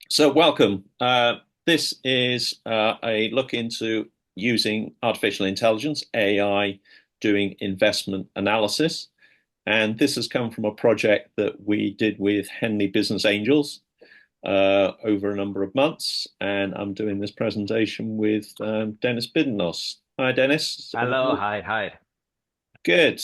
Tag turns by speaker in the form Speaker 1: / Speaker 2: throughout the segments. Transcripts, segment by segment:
Speaker 1: So, welcome. This is a look into using artificial intelligence, AI, doing investment analysis. And this has come from a project that we did with Henley Business Angels over a number of months. And I'm doing this presentation with Denis Bidinost. Hi, Denis.
Speaker 2: Hello, hi.
Speaker 1: Good.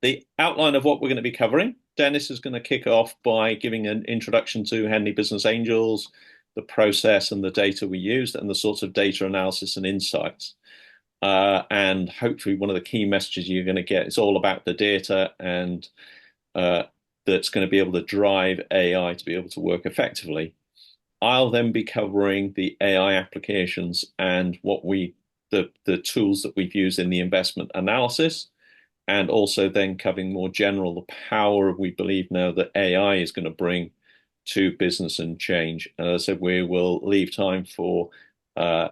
Speaker 1: The outline of what we're going to be covering. Denis is going to kick off by giving an introduction to Henley Business Angels, the process and the data we used, and the sorts of data analysis and insights. And hopefully, one of the key messages you're going to get is all about the data and that's going to be able to drive AI to be able to work effectively. I'll then be covering the AI applications and the tools that we've used in the investment analysis, and also then covering more general the power we believe now that AI is going to bring to business and change. And as I said, we will leave time for uh,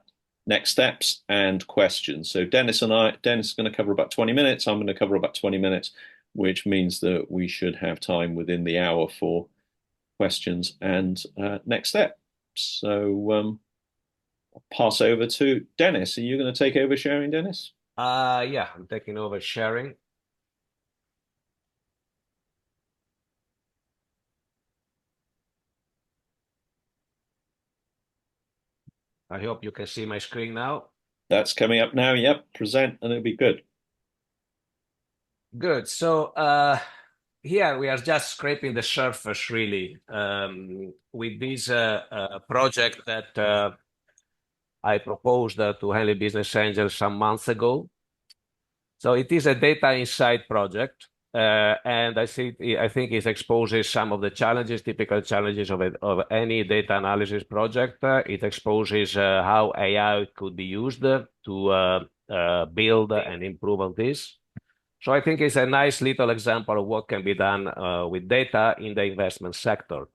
Speaker 1: next steps and questions. So Denis is going to cover about 20 minutes. I'm going to cover about 20 minutes, which means that we should have time within the hour for questions and next steps. I'll pass over to Denis. Are you going to take over sharing, Denis?
Speaker 2: Yeah, I'm taking over sharing. I hope you can see my screen now.
Speaker 1: That's coming up now. Yep, present, and it'll be good.
Speaker 2: Good. Here we are just scraping the surface, really, with this project that I proposed to Henley Business Angels some months ago. So it is a data insight project, and I think it exposes some of the challenges, typical challenges of any data analysis project. It exposes how AI could be used to build and improve on this. So I think it's a nice little example of what can be done with data in the investment sector.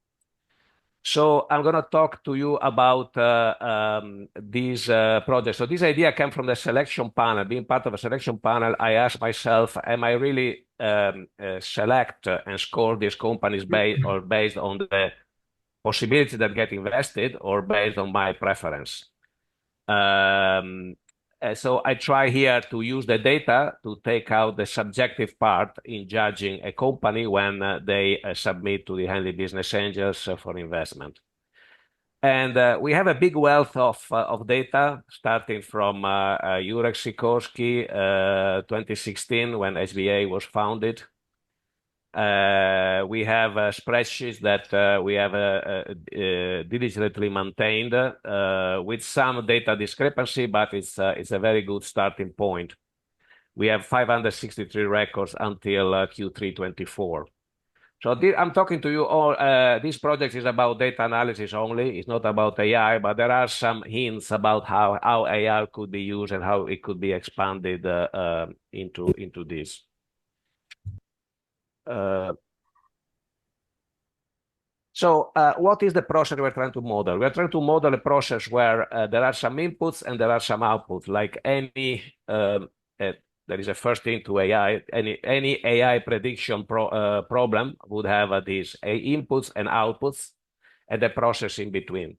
Speaker 2: So I'm going to talk to you about these projects. So this idea came from the selection panel. Being part of a selection panel, I asked myself, am I really select and score these companies based on the possibility that get invested or based on my preference? Um, so I try here to use the data to take out the subjective part in judging a company when they submit to the Henley Business Angels for investment. And we have a big wealth of data starting from Jurek Sikorski, 2016, when HBA was founded. We have spreadsheets that we have diligently maintained with some data discrepancy, but it's a very good starting point. We have 563 records until Q3 24. So I'm talking to you all. This project is about data analysis only. It's not about AI, but there are some hints about how AI could be used and how it could be expanded into this. Uh, what is the process we're trying to model? We're trying to model a process where there are some inputs and there are some outputs. Like there is a first thing to AI. Any AI prediction problem would have these inputs and outputs, and the process in between.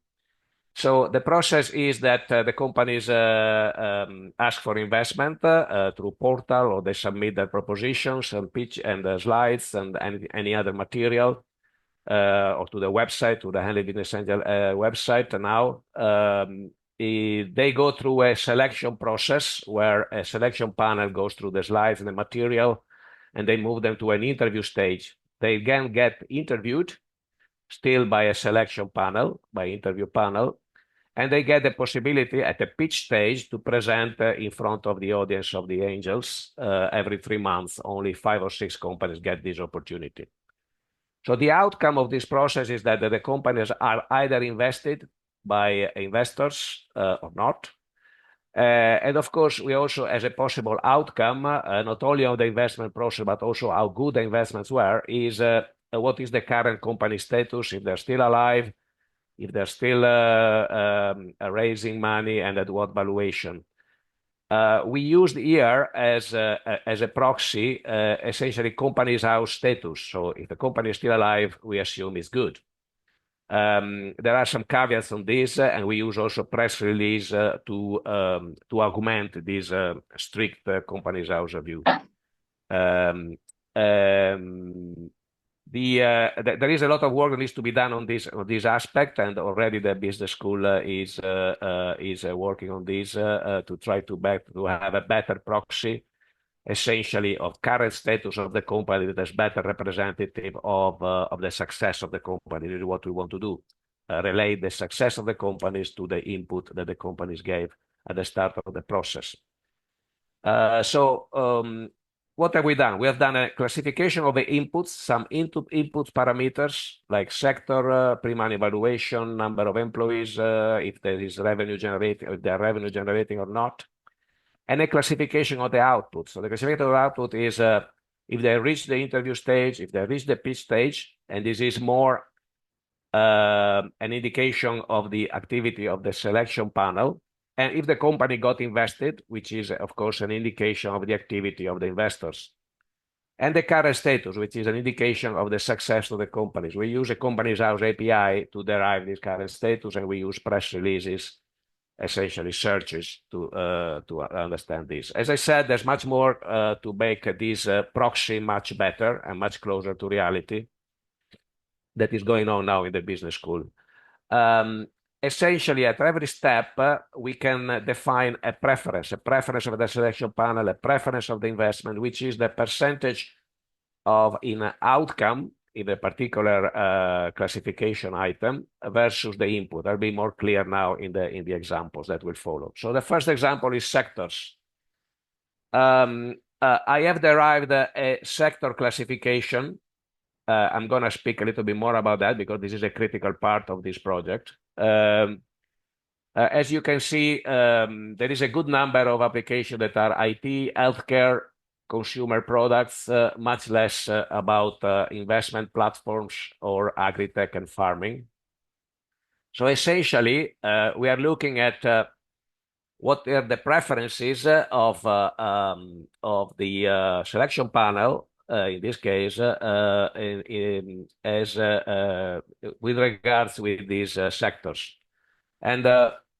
Speaker 2: So the process is that the companies ask for investment through portal, or they submit their propositions and pitch and slides and any other material or to the website, to the Henley Business Angel website now. They go through a selection process where a selection panel goes through the slides and the material, and they move them to an interview stage. They again get interviewed still by a selection panel, by interview panel, and they get the possibility at the pitch stage to present in front of the audience of the angels every 3 months. Only 5 or 6 companies get this opportunity. So the outcome of this process is that the companies are either invested by investors or not. And of course, we also, as a possible outcome, not only of the investment process, but also how good the investments were, is what is the current company status, if they're still alive, if they're still raising money, and at what valuation. We used here as a proxy, essentially company's house status. So if the company is still alive, we assume it's good. There are some caveats on this, and we use also press release to augment this strict company's house view. Um, um, there is a lot of work that needs to be done on this aspect, and already the business school is working on this to try to have a better proxy, essentially, of current status of the company that is better representative of the success of the company. This is what we want to do. Relate the success of the companies to the input that the companies gave at the start of the process. What have we done? We have done a classification of the inputs, some input parameters like sector, pre-money valuation, number of employees, if there is revenue generating, if they are revenue generating or not, and a classification of the output. So the classification of the output is if they reach the interview stage, if they reach the pitch stage, and this is more an indication of the activity of the selection panel. And if the company got invested, which is, of course, an indication of the activity of the investors. And the current status, which is an indication of the success of the companies. We use a company's house API to derive this current status, and we use press releases, essentially searches, to understand this. As I said, there's much more to make this proxy much better and much closer to reality that is going on now in the business school. Essentially, at every step, we can define a preference of the selection panel, a preference of the investment, which is the percentage of in outcome in a particular classification item versus the input. I'll be more clear now in the examples that will follow. So the first example is sectors. I have derived a sector classification. I'm going to speak a little bit more about that because this is a critical part of this project. As you can see, there is a good number of applications that are IT, healthcare, consumer products, much less about investment platforms or agri-tech and farming. So essentially, we are looking at what are the preferences of the selection panel, in this case, with regards with these sectors. And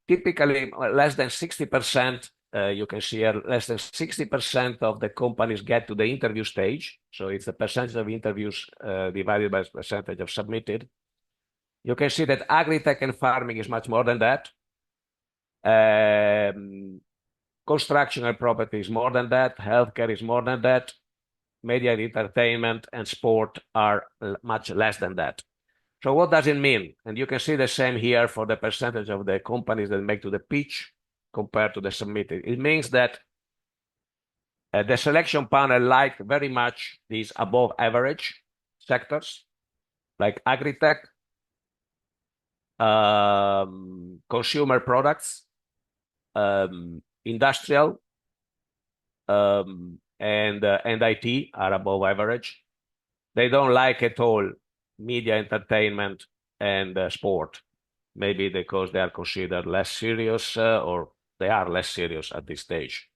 Speaker 2: typically, less than 60%, you can see here, less than 60% of the companies get to the interview stage. So it's the percentage of interviews divided by the percentage of submitted. You can see that agri-tech and farming is much more than that. Construction and property is more than that. Healthcare is more than that. Media and entertainment and sport are much less than that. So what does it mean? And you can see the same here for the percentage of the companies that make to the pitch compared to the submitted. It means that the selection panel liked very much these above average sectors like agri-tech, consumer products, industrial, and IT are above average. They don't like at all media, entertainment, and sport. Maybe because they are considered less serious or they are less serious at this stage.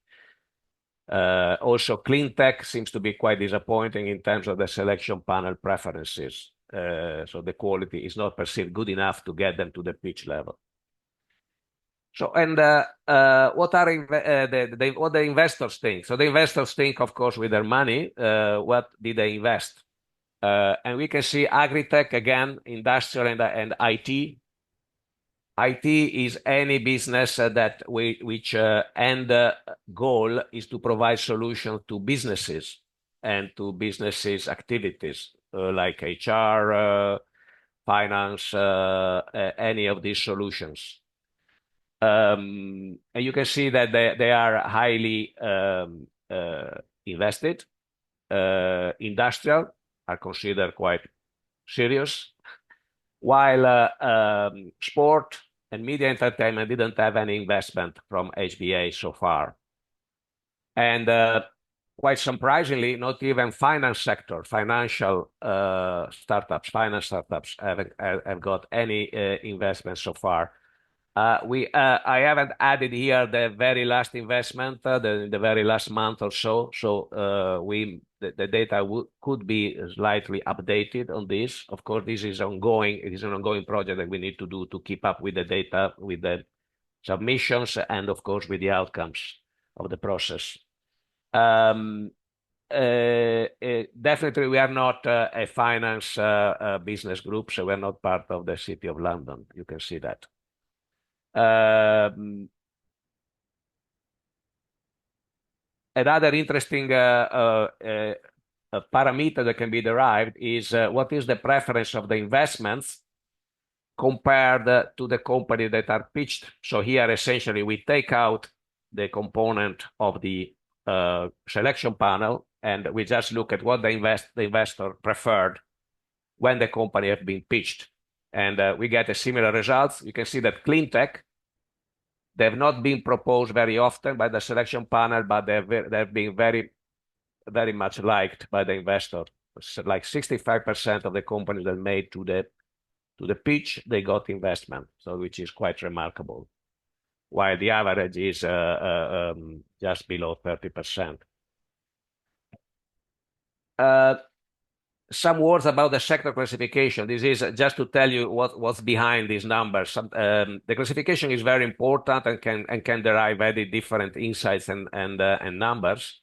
Speaker 2: Also, clean tech seems to be quite disappointing in terms of the selection panel preferences. So the quality is not perceived good enough to get them to the pitch level. So, and what the investors think? So the investors think, of course, with their money, what did they invest? And we can see agri-tech again, industrial and IT. IT is any business which end goal is to provide solutions to businesses and to businesses activities like HR, finance, any of these solutions. And you can see that they are highly invested. Industrial are considered quite serious, while sport and media entertainment didn't have any investment from HBA so far. And quite surprisingly, not even finance sector, financial startups, finance startups have got any investment so far. I haven't added here the very last investment, the very last month or so. So we the data could be slightly updated on this. Of course, this is ongoing. It is an ongoing project that we need to do to keep up with the data, with the submissions, and of course with the outcomes of the process. Definitely, we are not a finance business group, so we're not part of the City of London. You can see that. Another interesting parameter that can be derived is what is the preference of the investments compared to the company that are pitched. So here, essentially, we take out the component of the selection panel, and we just look at what the investor preferred when the company has been pitched. And we get a similar results. You can see that clean tech, they have not been proposed very often by the selection panel, but they've been very, very much liked by the investor. So like 65% of the companies that made to the pitch, they got investment, so which is quite remarkable. While the average is just below 30%. Some words about the sector classification. This is just to tell you what's behind these numbers. The classification is very important and can derive very different insights and numbers.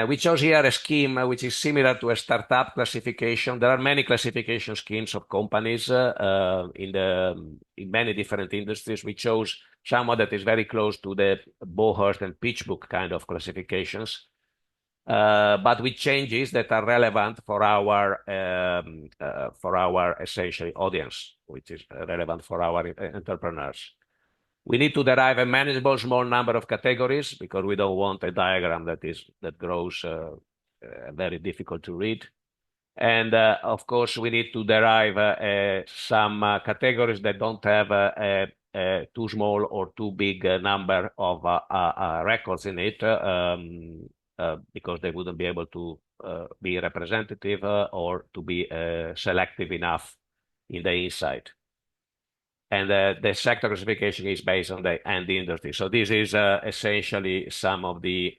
Speaker 2: We chose here a scheme which is similar to a startup classification. There are many classification schemes of companies in many different industries. We chose someone that is very close to the Bowhurst and PitchBook kind of classifications. But with changes that are relevant for our essentially audience, which is relevant for our entrepreneurs. We need to derive a manageable small number of categories because we don't want a diagram that grows very difficult to read. And of course, we need to derive some categories that don't have a too small or too big number of records in it. Because they wouldn't be able to be representative or to be selective enough in the insight. And the sector classification is based on the end industry. So this is essentially some of the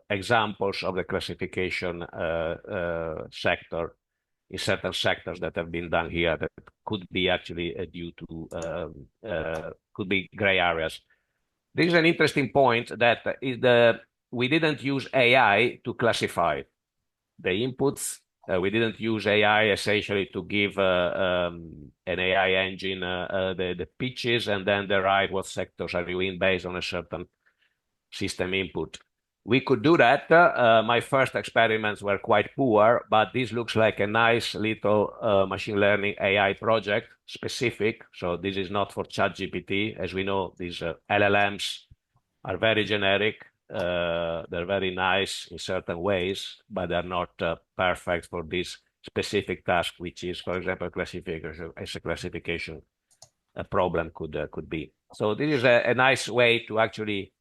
Speaker 2: examples of the classification sector in certain sectors that have been done here that could be actually due to, could be gray areas. This is an interesting point that we didn't use AI to classify the inputs. We didn't use AI essentially to give an AI engine the pitches and then derive what sectors are you in based on a certain system input. We could do that. My first experiments were quite poor, but this looks like a nice little machine learning AI project specific. So this is not for ChatGPT. As we know, these LLMs are very generic. They're very nice in certain ways, but they're not perfect for this specific task, which is, for example, classification as a classification problem could be. So this is a nice way to actually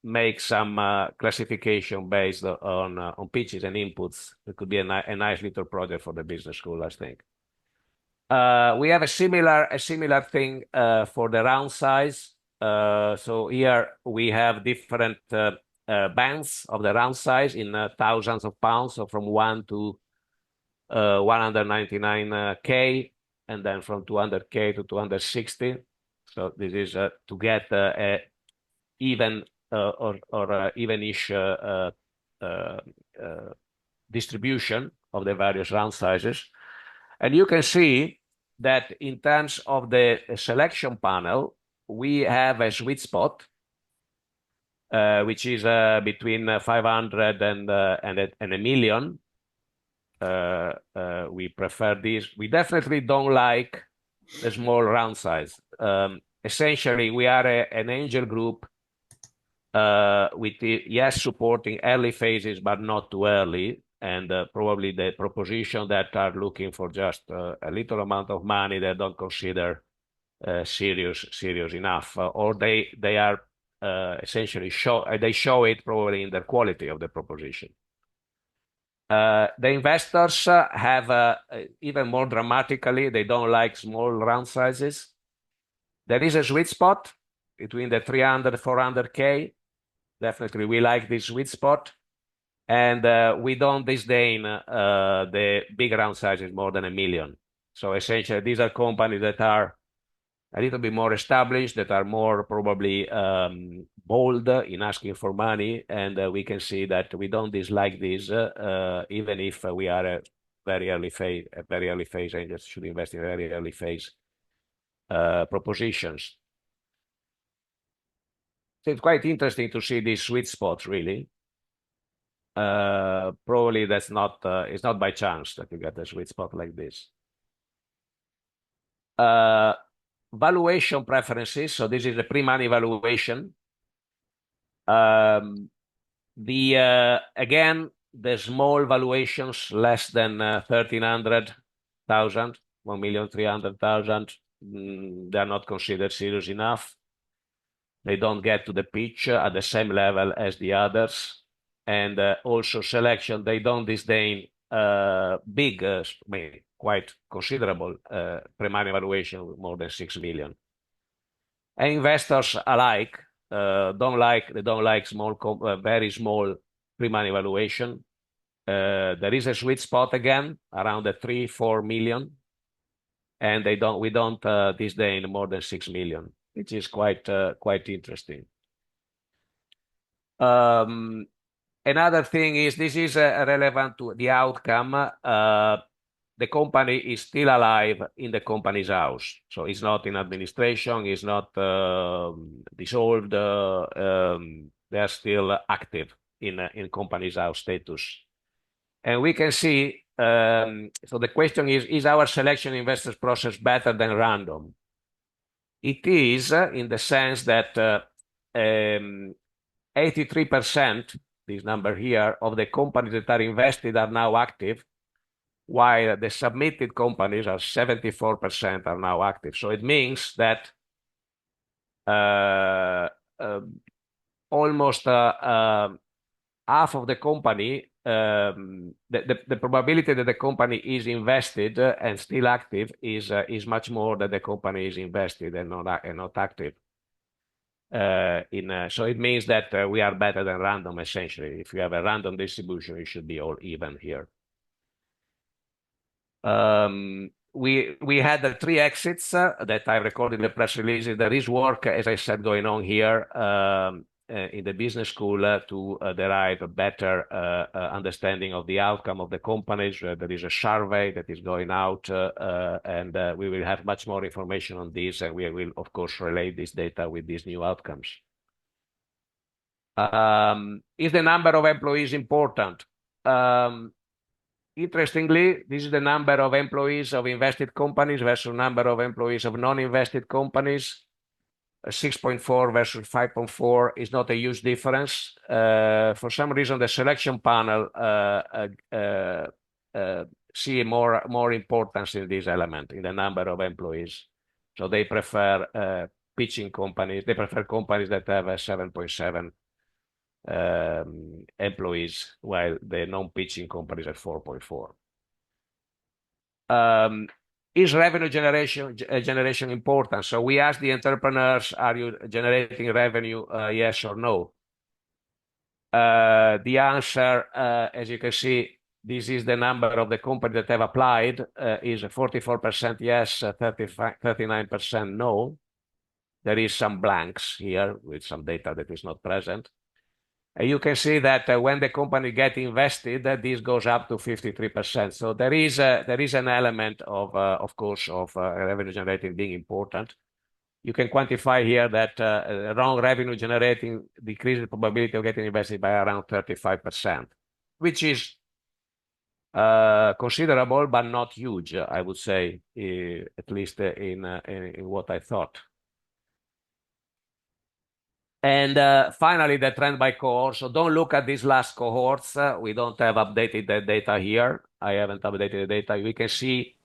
Speaker 2: make some classification based on pitches and inputs. It could be a nice little project for the business school, I think. We have a similar thing for the round size. So here we have different bands of the round size in thousands of pounds, so from 1 to 199K, and then from 200K to 260. So this is to get a even or even-ish distribution of the various round sizes. And you can see that in terms of the selection panel, we have a sweet spot, which is between 500 and a million. We prefer this. We definitely don't like the small round size. Essentially, we are an angel group with yes, supporting early phases, but not too early. And probably the proposition that are looking for just a little amount of money they don't consider serious enough, or they are essentially show it probably in the quality of the proposition. The investors have even more dramatically, they don't like small round sizes. There is a sweet spot between the 300 400K Definitely, we like this sweet spot. And we don't disdain the big round sizes more than 1 million. So essentially, these are companies that are a little bit more established, that are more probably bold in asking for money. And we can see that we don't dislike this, even if we are a very early phase, angels should invest in very early phase propositions. So it's quite interesting to see these sweet spots, really. Probably that's not it's not by chance that you get a sweet spot like this. Valuation preferences. So this is the pre-money valuation. Again, the small valuations less than 1,300,000, 1,300,000, they are not considered serious enough. They don't get to the pitch at the same level as the others. And also selection, they don't disdain big, quite considerable pre-money valuation with more than 6 million. And investors alike they don't like very small pre-money valuation. There is a sweet spot again around the 3-4 million, and we don't disdain more than 6 million, which is quite interesting. Another thing is this is relevant to the outcome. The company is still alive in the company's house, so it's not in administration, it's not dissolved. They are still active in company's house status, and we can see. So the question is our selection investors process better than random? It is in the sense that 83%, this number here, of the companies that are invested are now active, while the submitted companies are 74% are now active. So it means that almost half of the company, the probability that the company is invested and still active is much more that the company is invested and not active. So it means that we are better than random, essentially. If you have a random distribution, it should be all even here. We had the 3 exits that I recorded in the press release. There is work, as I said, going on here in the business school to derive a better understanding of the outcome of the companies. There is a survey that is going out, and we will have much more information on this, and we will, of course, relate this data with these new outcomes. Is the number of employees important? Interestingly, this is the number of employees of invested companies versus number of employees of non-invested companies. 6.4 versus 5.4 is not a huge difference. For some reason, the selection panel see more importance in this element, in the number of employees. So they prefer pitching companies. They prefer companies that have a 7.7 employees, while the non-pitching companies at 4.4. Is revenue generation important? So we asked the entrepreneurs, are you generating revenue, yes or no? The answer, as you can see, this is the number of the companies that have applied, is 44% yes, 39% no. There is some blanks here with some data that is not present. And you can see that when the company gets invested, this goes up to 53%. So there is an element of course, of revenue generating being important. You can quantify here that wrong revenue generating decreases the probability of getting invested by around 35%, which is considerable, but not huge, I would say, at least in what I thought. And finally, the trend by cohort. So don't look at these last cohorts. We don't have updated the data here. I haven't updated the data. We can see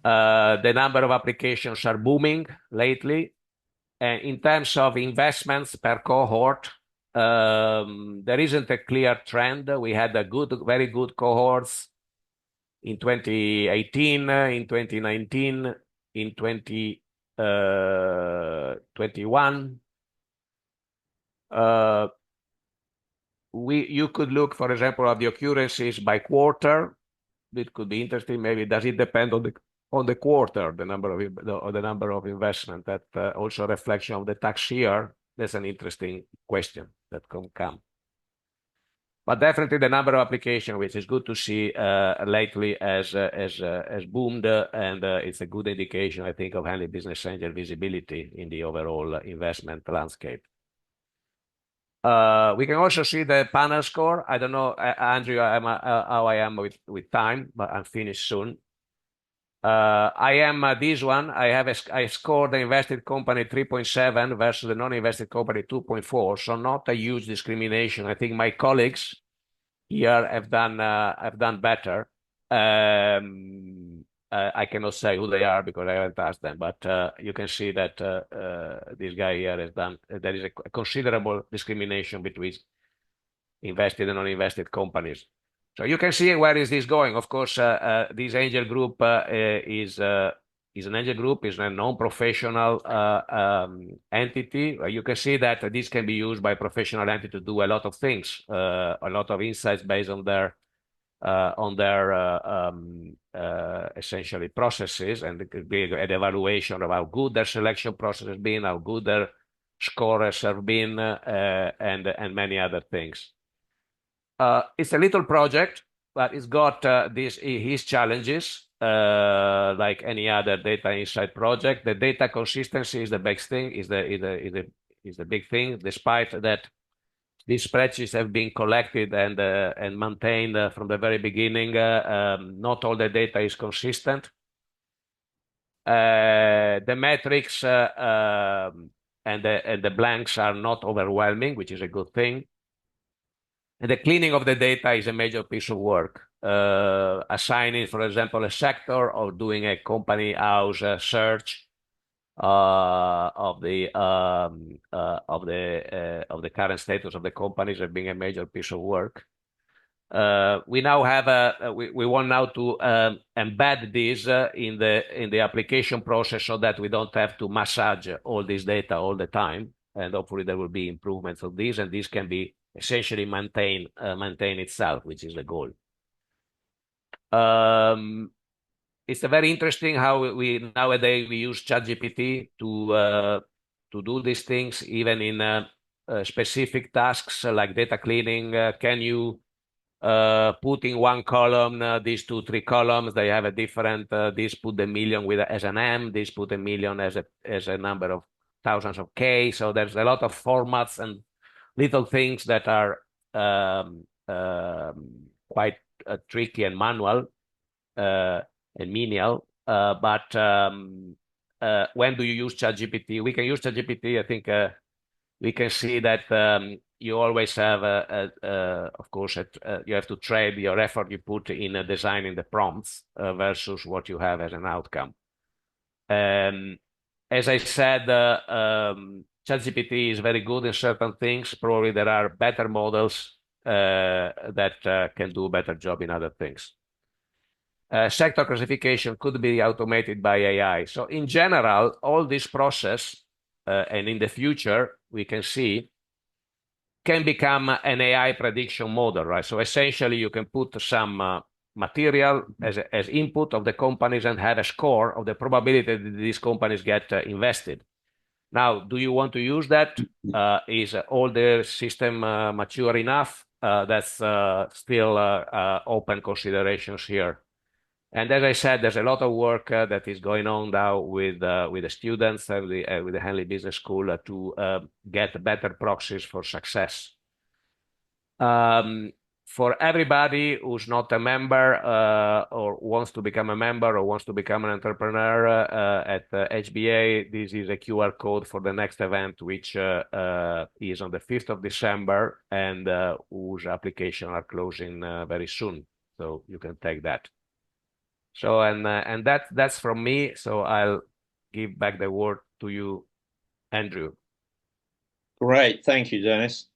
Speaker 2: the number of applications are booming lately. And in terms of investments per cohort, there isn't a clear trend. We had very good cohorts in 2018, in 2019, in 2021. You could look, for example, at the occurrences by quarter. It could be interesting. Maybe does it depend on the quarter, the number of investment? That also a reflection of the tax year. That's an interesting question that can come. But definitely the number of applications, which is good to see lately, has boomed, and it's a good indication, I think, of Henley Business Angel visibility in the overall investment landscape. We can also see the panel score. I don't know, Andrew, how I am with time, but I'm finished soon. I am this one. I scored the invested company 3.7 versus the non-invested company 2.4. So not a huge discrimination. I think my colleagues here have done better. I cannot say who they are because I haven't asked them, but you can see that this guy here has done. There is a considerable discrimination between invested and non-invested companies. So you can see where is this going. Of course, this angel group is an angel group, is a non-professional entity. You can see that this can be used by professional entity to do a lot of things, a lot of insights based on their essentially processes, and it could be an evaluation of how good their selection process has been, how good their scores have been, and many other things. It's a little project, but it's got his challenges, like any other data insight project. The data consistency is the big thing. Is the big thing. Despite that, these spreadsheets have been collected and maintained from the very beginning. Not all the data is consistent. The metrics and the blanks are not overwhelming, which is a good thing. And the cleaning of the data is a major piece of work. Assigning, for example, a sector, or doing a company house search of the current status of the companies as being a major piece of work. We now have we want now to embed this in the application process so that we don't have to massage all this data all the time, and hopefully there will be improvements of this, and this can be essentially maintain itself, which is the goal. It's very interesting how nowadays we use ChatGPT to do these things, even in specific tasks like data cleaning. Can you put in one column these 2-3 columns? They have a different. This put the million as an M. This put a million as a number of thousands of K. So there's a lot of formats and little things that are quite tricky and manual and menial. But when do you use ChatGPT? We can use ChatGPT. I think we can see that you always have, of course, you have to trade your effort you put in designing the prompts versus what you have as an outcome. As I said, ChatGPT is very good in certain things. Probably there are better models that can do a better job in other things. Sector classification could be automated by AI. So in general, all this process, and in the future, we can see, can become an AI prediction model, right? So essentially, you can put some material as input of the companies and have a score of the probability that these companies get invested. Now, do you want to use that? Is all the system mature enough? That's still open considerations here. And as I said, there's a lot of work that is going on now with the students and with the Henley Business School to get better proxies for success. For everybody who's not a member or wants to become a member or wants to become an entrepreneur at HBA, this is a QR code for the next event, which is on the 5th of December, and whose application are closing very soon. So you can take that. So, and that's from me. So I'll give back the word to you, Andrew.
Speaker 1: Great. Thank you, Denis.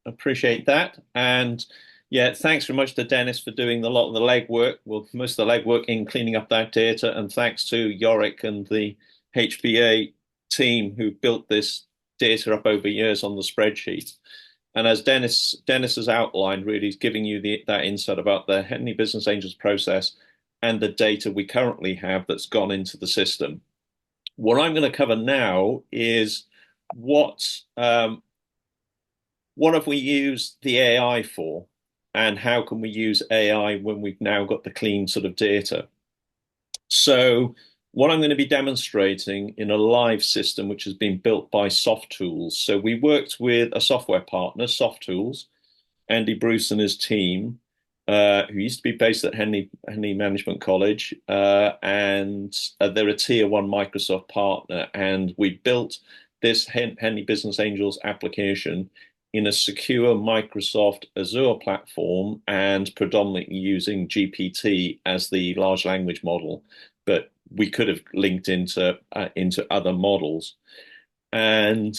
Speaker 1: Appreciate that. And yeah, thanks very much to Denis for doing a lot of the legwork. Well, most of the legwork in cleaning up that data. And thanks to Yorick and the HBA team who built this data up over years on the spreadsheet. And as Denis has outlined, really is giving you that insight about the Henley Business Angels process and the data we currently have that's gone into the system. What I'm going to cover now is what have we used the AI for, and how can we use AI when we've now got the clean sort of data. So what I'm going to be demonstrating in a live system, which has been built by Soft Tools. So we worked with a software partner, Soft Tools, Andy Bruce and his team, who used to be based at Henley Management College, and they're a tier one Microsoft partner. And we built this Henley Business Angels application in a secure Microsoft Azure platform and predominantly using GPT as the large language model. But we could have linked into other models. And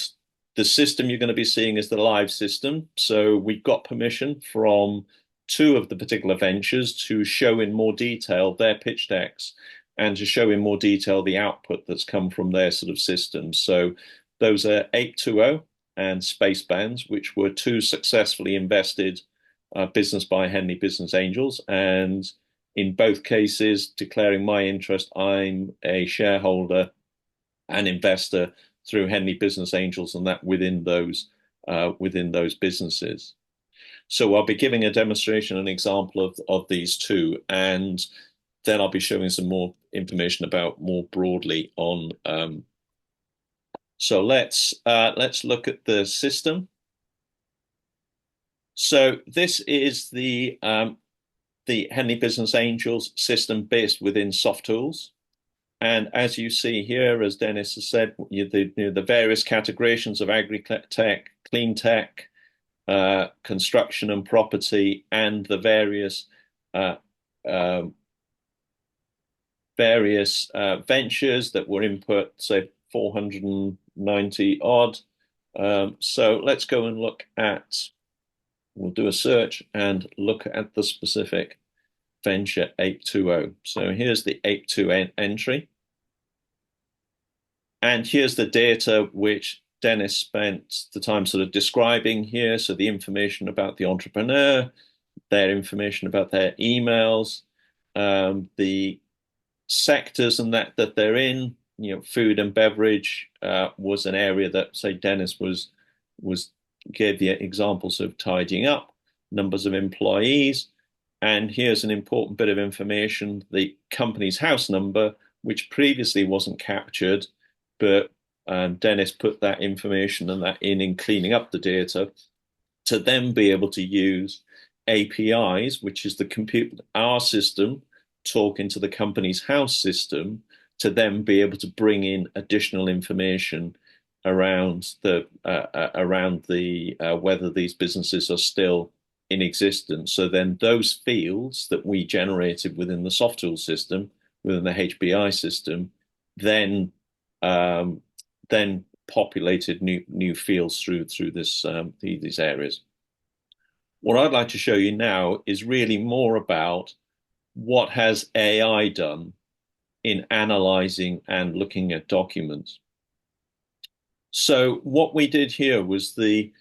Speaker 1: the system you're going to be seeing is the live system. So we've got permission from two of the particular ventures to show in more detail their pitch decks and to show in more detail the output that's come from their sort of systems. So those are 820 and Spacebands, which were two successfully invested business by Henley Business Angels. And in both cases, declaring my interest, I'm a shareholder and investor through Henley Business Angels, and that within those businesses. So I'll be giving a demonstration, an example of these two, and then I'll be showing some more information about more broadly on. So let's look at the system. So this is the Henley Business Angels system based within Soft Tools. And as you see here, as Denis has said, the various categorizations of agri-tech, clean tech, construction and property, and the various ventures that were input, say 490 odd. So let's go and look at, we'll do a search and look at the specific venture 820. So here's the 820 entry. And here's the data which Denis spent the time sort of describing here. So the information about the entrepreneur, their information about their emails, the sectors and that they're in. Food and beverage was an area that, say, Denis gave the examples of tidying up, numbers of employees. And here's an important bit of information, the company's house number, which previously wasn't captured, but Denis put that information and that in cleaning up the data to then be able to use APIs, which is our system talking to the company's house system, to then be able to bring in additional information around whether these businesses are still in existence. So then those fields that we generated within the Soft Tools system, within the HBA system, then populated new fields through these areas. What I'd like to show you now is really more about what has AI done in analyzing and looking at documents. So what we did here was the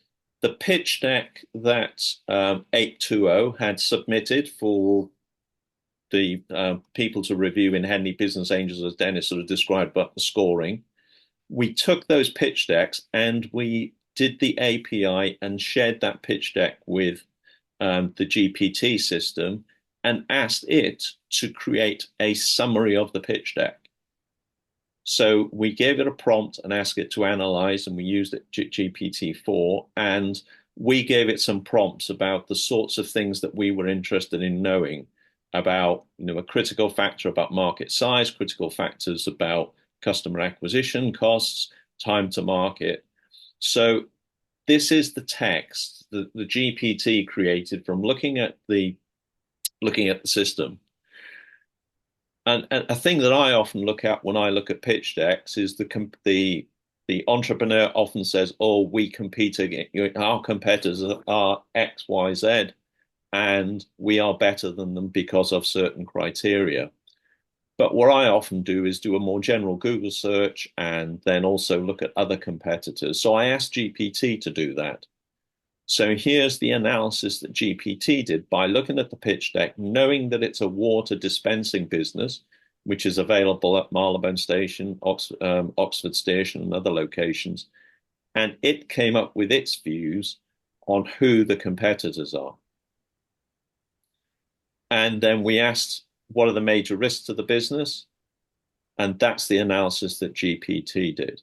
Speaker 1: pitch deck that 820 had submitted for the people to review in Henley Business Angels, as Denis sort of described, but the scoring. We took those pitch decks and we did the API and shared that pitch deck with the GPT system and asked it to create a summary of the pitch deck. So we gave it a prompt and asked it to analyze, and we used it GPT-4, and we gave it some prompts about the sorts of things that we were interested in knowing about, a critical factor about market size, critical factors about customer acquisition costs, time to market. So this is the text that the GPT created from looking at the system. And a thing that I often look at when I look at pitch decks is the entrepreneur often says, "Oh, we compete against our competitors are X, Y, Z, and we are better than them because of certain criteria." But what I often do is do a more general Google search and then also look at other competitors. So I asked GPT to do that. So here's the analysis that GPT did by looking at the pitch deck, knowing that it's a water dispensing business, which is available at Marylebone Station, Oxford Station, and other locations. And it came up with its views on who the competitors are. And then we asked, what are the major risks to the business? And that's the analysis that GPT did.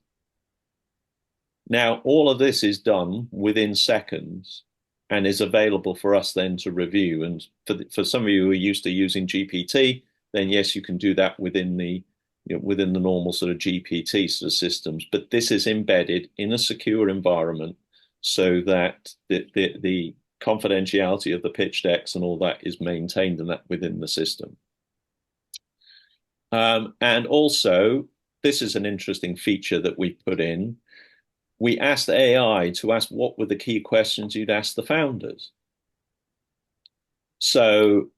Speaker 1: Now, all of this is done within seconds and is available for us then to review. And for some of you who are used to using GPT, then yes, you can do that within the normal sort of GPT sort of systems. But this is embedded in a secure environment so that the confidentiality of the pitch decks and all that is maintained and that within the system. And also, this is an interesting feature that we put in. We asked AI to ask what were the key questions you'd ask the founders. So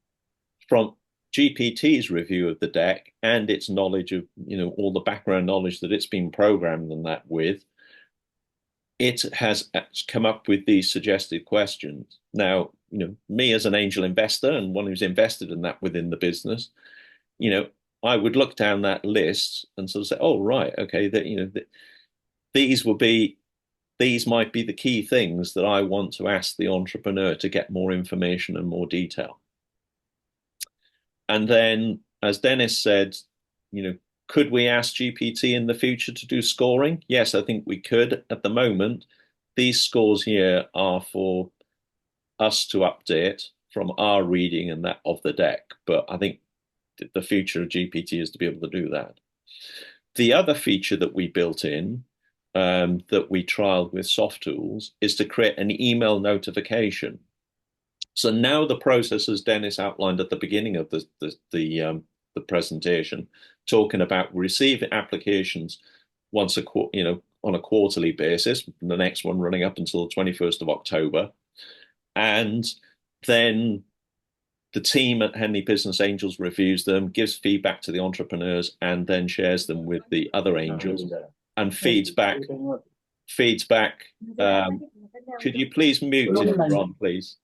Speaker 1: from GPT's review of the deck and its knowledge of, all the background knowledge that it's been programmed and that with, it has come up with these suggested questions. Now, me as an angel investor and one who's invested in that within the business, I would look down that list and sort of say, oh, right, okay, these might be the key things that I want to ask the entrepreneur to get more information and more detail. And then, as Denis said, could we ask GPT in the future to do scoring? Yes, I think we could. At the moment, these scores here are for us to update from our reading and that of the deck. But I think the future of GPT is to be able to do that. The other feature that we built in, that we trialed with soft tools, is to create an email notification. So now the process, as Denis outlined at the beginning of the presentation, talking about receiving applications on a quarterly basis, the next one running up until the 21st of October, and then the team at Henley Business Angels reviews them, gives feedback to the entrepreneurs, and then shares them with the other angels and feeds back. Could you please mute if you're on, please?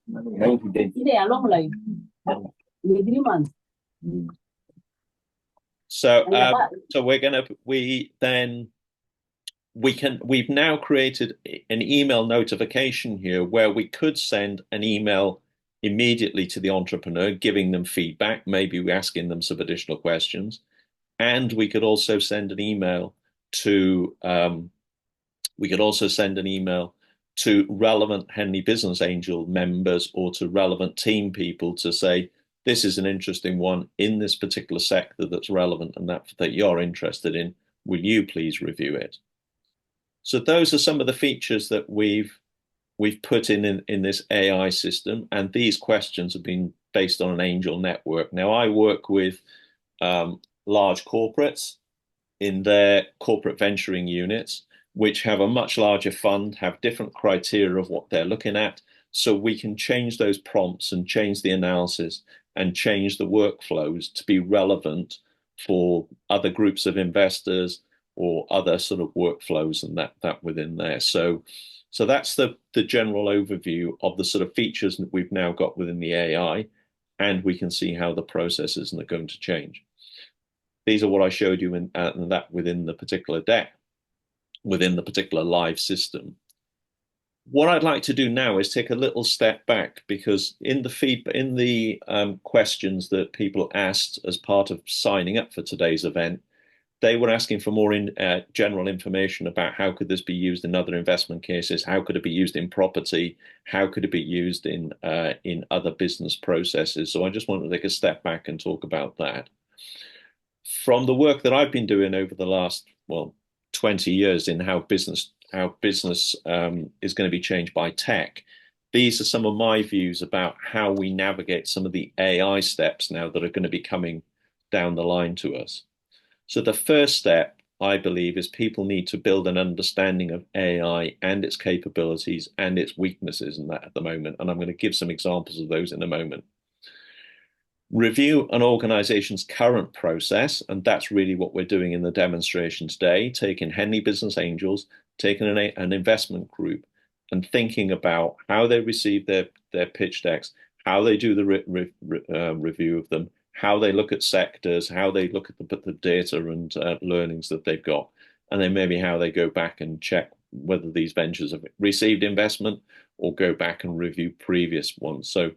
Speaker 1: So we've now created an email notification here where we could send an email immediately to the entrepreneur, giving them feedback, maybe asking them some additional questions. And we could also send an email to relevant Henley Business Angel members or to relevant team people to say, this is an interesting one in this particular sector that's relevant and that you're interested in. Will you please review it? So those are some of the features that we've put in this AI system, and these questions have been based on an angel network. Now, I work with large corporates in their corporate venturing units, which have a much larger fund, have different criteria of what they're looking at. So we can change those prompts and change the analysis and change the workflows to be relevant for other groups of investors or other sort of workflows and that within there. So that's the general overview of the sort of features that we've now got within the AI, and we can see how the processes are going to change. These are what I showed you in that within the particular deck, within the particular live system. What I'd like to do now is take a little step back, because in the questions that people asked as part of signing up for today's event, they were asking for more general information about how could this be used in other investment cases, how could it be used in property, how could it be used in other business processes. So I just want to take a step back and talk about that. From the work that I've been doing over the last 20 years in how business is going to be changed by tech, these are some of my views about how we navigate some of the AI steps now that are going to be coming down the line to us. So the first step, I believe, is people need to build an understanding of AI and its capabilities and its weaknesses in that at the moment. And I'm going to give some examples of those in a moment. review an organization's current process, and that's really what we're doing in the demonstration today, taking Henley Business Angels, taking an investment group and thinking about how they receive their pitch decks, how they do the review of them, how they look at sectors, how they look at the data and learnings that they've got, and then maybe how they go back and check whether these ventures have received investment or go back and review previous ones. So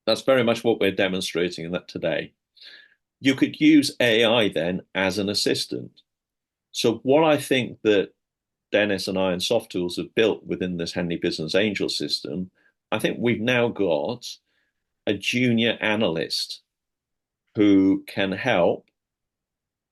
Speaker 1: that's very much what we're demonstrating in that today. You could use AI then as an assistant. So what I think that Denis and I and Soft Tools have built within this Henley Business Angel system, I think we've now got a junior analyst who can help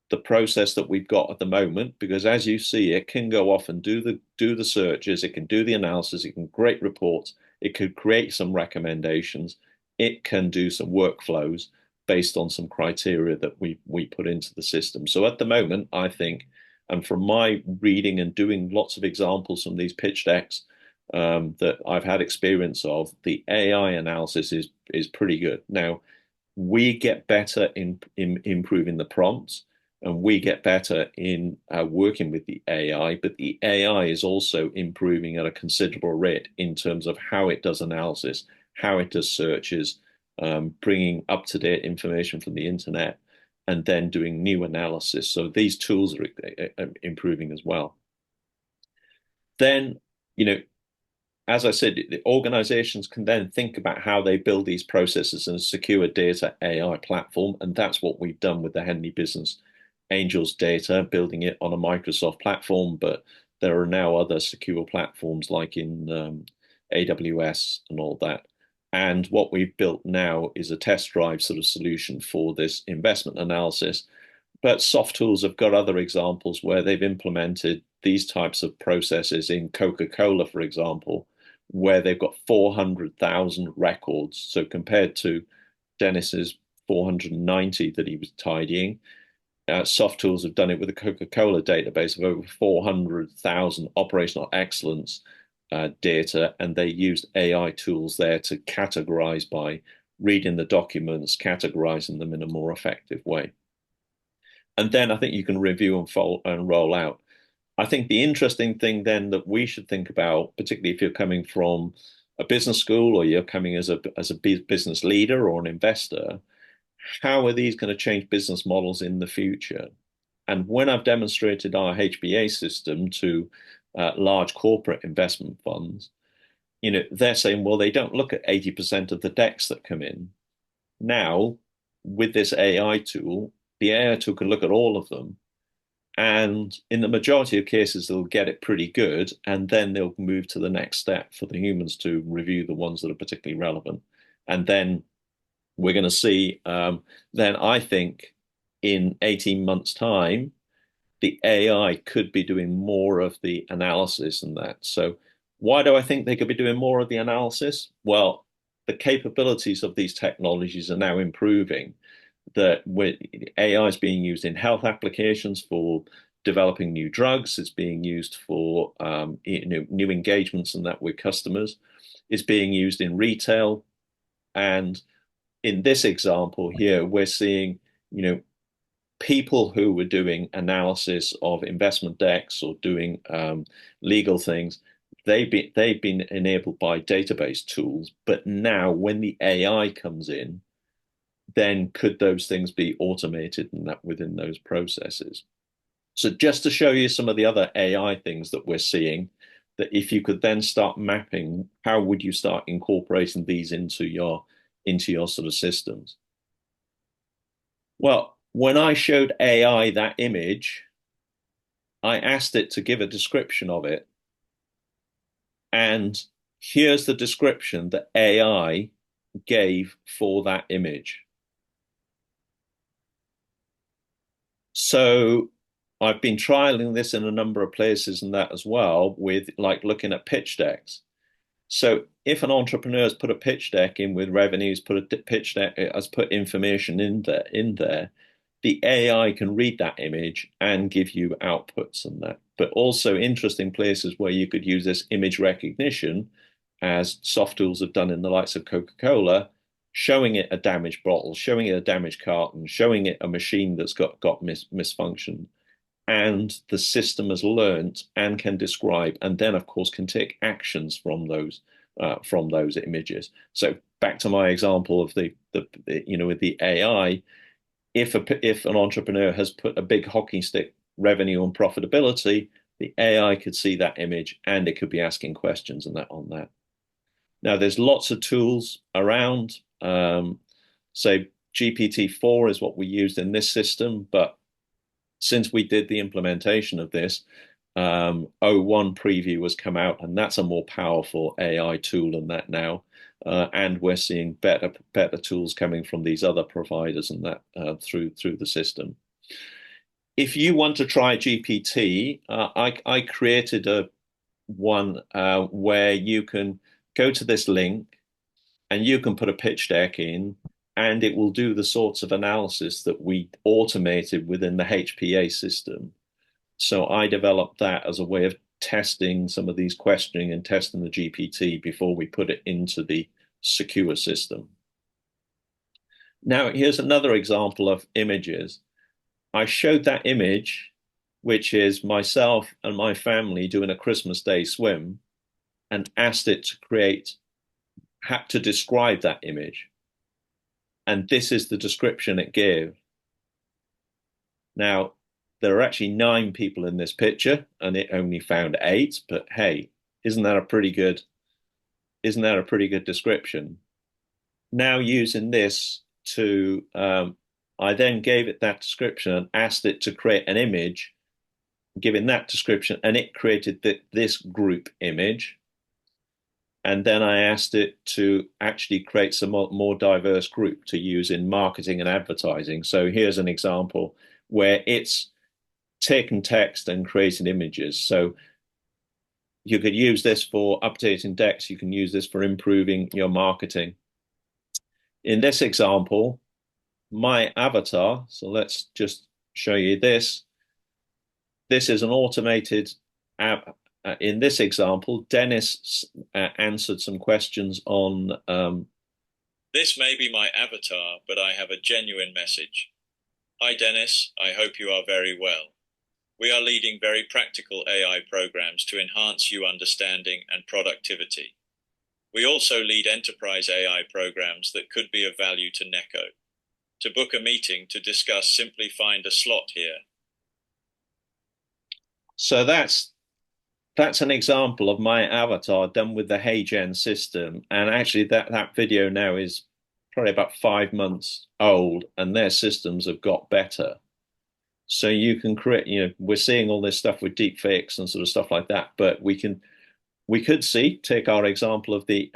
Speaker 1: the process that we've got at the moment, because as you see, it can go off and do the searches, it can do the analysis, it can create reports, it could create some recommendations, it can do some workflows based on some criteria that we put into the system. So at the moment, I think, and from my reading and doing lots of examples from these pitch decks that I've had experience of, the AI analysis is pretty good. Now, we get better in improving the prompts, and we get better in working with the AI, but the AI is also improving at a considerable rate in terms of how it does analysis, how it does searches, bringing up-to-date information from the internet, and then doing new analysis. So these tools are improving as well. Then, as I said, the organizations can then think about how they build these processes in a secure data AI platform. And that's what we've done with the Henley Business Angels data, building it on a Microsoft platform. But there are now other secure platforms like in AWS and all that. And what we've built now is a test drive sort of solution for this investment analysis. But Soft Tools have got other examples where they've implemented these types of processes in Coca-Cola, for example, where they've got 400,000 records. So compared to Denis's 490 that he was tidying, Soft Tools have done it with a Coca-Cola database of over 400,000 operational excellence data, and they used AI tools there to categorize by reading the documents, categorizing them in a more effective way. And then I think you can review and roll out. I think the interesting thing then that we should think about, particularly if you're coming from a business school or you're coming as a business leader or an investor, how are these going to change business models in the future? And when I've demonstrated our HBA system to large corporate investment funds, they're saying, well, they don't look at 80% of the decks that come in. Now, with this AI tool, the AI tool can look at all of them. And in the majority of cases, they'll get it pretty good. And then they'll move to the next step for the humans to review the ones that are particularly relevant. And then we're going to see, then I think in 18 months' time, the AI could be doing more of the analysis and that. So why do I think they could be doing more of the analysis? Well, the capabilities of these technologies are now improving. That AI is being used in health applications for developing new drugs. It's being used for new engagements and that with customers. It's being used in retail. And in this example here, we're seeing, people who were doing analysis of investment decks or doing legal things, they've been enabled by database tools. But now when the AI comes in, then could those things be automated and that within those processes? So just to show you some of the other AI things that we're seeing, that if you could then start mapping, how would you start incorporating these into your sort of systems? Well, when I showed AI that image, I asked it to give a description of it. And here's the description that AI gave for that image. So I've been trialing this in a number of places and that as well, with like looking at pitch decks. So if an entrepreneur has put a pitch deck in with revenues, put a pitch deck, has put information in there, the AI can read that image and give you outputs and that. But also interesting places where you could use this image recognition, as Soft Tools have done in the likes of Coca-Cola, showing it a damaged bottle, showing it a damaged carton, showing it a machine that's got misfunctioned, and the system has learnt and can describe, and then of course can take actions from those images. So back to my example of the with the AI, if an entrepreneur has put a big hockey stick revenue and profitability, the AI could see that image and it could be asking questions on that. Now, there's lots of tools around. So GPT-4 is what we used in this system, but since we did the implementation of this, O1 preview has come out, and that's a more powerful AI tool than that now. And we're seeing better tools coming from these other providers and that through the system. If you want to try GPT, I created one where you can go to this link and you can put a pitch deck in, and it will do the sorts of analysis that we automated within the HBA system. So I developed that as a way of testing some of these questioning and testing the GPT before we put it into the secure system. Now, here's another example of images. I showed that image, which is myself and my family doing a Christmas Day swim, and asked it to describe that image. And this is the description it gave. Now, there are actually 9 people in this picture, and it only found 8. But hey, isn't that a pretty good description? Now, using this to, I then gave it that description and asked it to create an image, giving that description, and it created this group image. And then I asked it to actually create some more diverse group to use in marketing and advertising. So here's an example where it's taken text and created images. So you could use this for updating decks. You can use this for improving your marketing. In this example, my avatar, so let's just show you this. This is an automated app. In this example, Denis answered some questions on
Speaker 3: This may be my avatar, but I have a genuine message. Hi, Denis. I hope you are very well. We are leading very practical AI programs to enhance you understanding and productivity. We also lead enterprise AI programs that could be of value to Neko. To book a meeting to discuss, simply find a slot here.
Speaker 1: So that's an example of my avatar done with the HeyGen system. And actually that video now is probably about 5 months old, and their systems have got better. So you can create, we're seeing all this stuff with deep fakes and sort of stuff like that, but we could take our example of the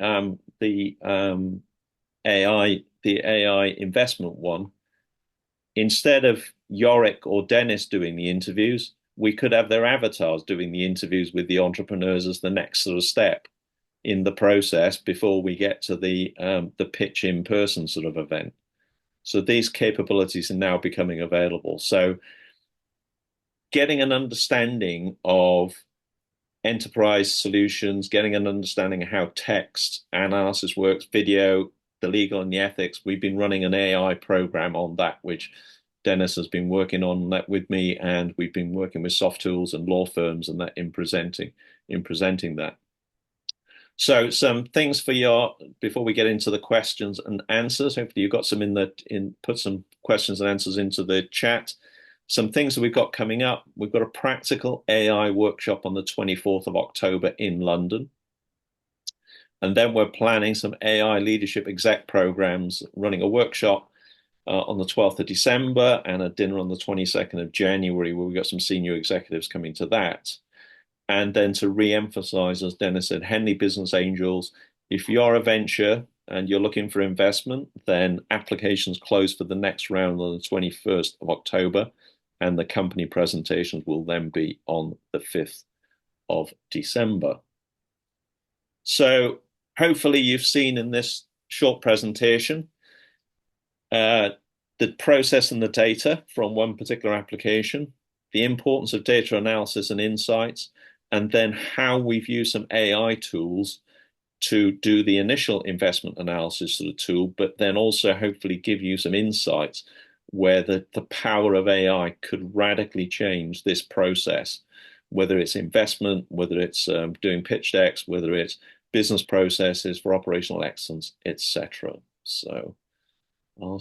Speaker 1: AI investment one. Instead of Yorick or Denis doing the interviews, we could have their avatars doing the interviews with the entrepreneurs as the next sort of step in the process before we get to the pitch in person sort of event. So these capabilities are now becoming available. So getting an understanding of enterprise solutions, getting an understanding of how text analysis works, video, the legal and the ethics. We've been running an AI program on that, which Denis has been working on that with me, and we've been working with soft tools and law firms and that in presenting that. So some things for before we get into the questions and answers. Hopefully you've got some put some questions and answers into the chat. Some things that we've got coming up. We've got a practical AI workshop on the 24th of October in London. And then we're planning some AI leadership exec programs, running a workshop on the 12th of December and a dinner on the 22nd of January, where we've got some senior executives coming to that. And then to re-emphasize, as Denis said, Henley Business Angels, if you're a venture and you're looking for investment, then applications close for the next round on the 21st of October, and the company presentations will then be on the 5th of December. So hopefully you've seen in this short presentation the process and the data from one particular application, the importance of data analysis and insights, and then how we've used some AI tools to do the initial investment analysis of the tool, but then also hopefully give you some insights where the power of AI could radically change this process, whether it's investment, whether it's doing pitch decks, whether it's business processes for operational excellence, etc. So